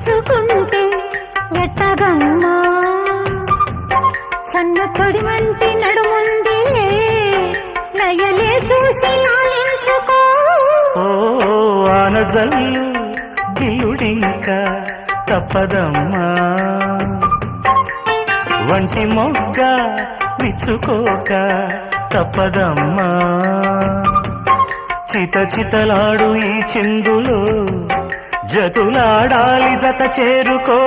దోచుకుంటే ఎట్టగమ్మా సన్న తొడి వంటి నడుముంది నయలే చూసి ఆలించుకో ఓ ఆనజల్లు గిల్లుడింకా తప్పదమ్మా వంటి మొగ్గ విచ్చుకోక తప్పదమ్మా చిత చితలాడు ఈ చిందులో జతులాడాలి జత చేరుకో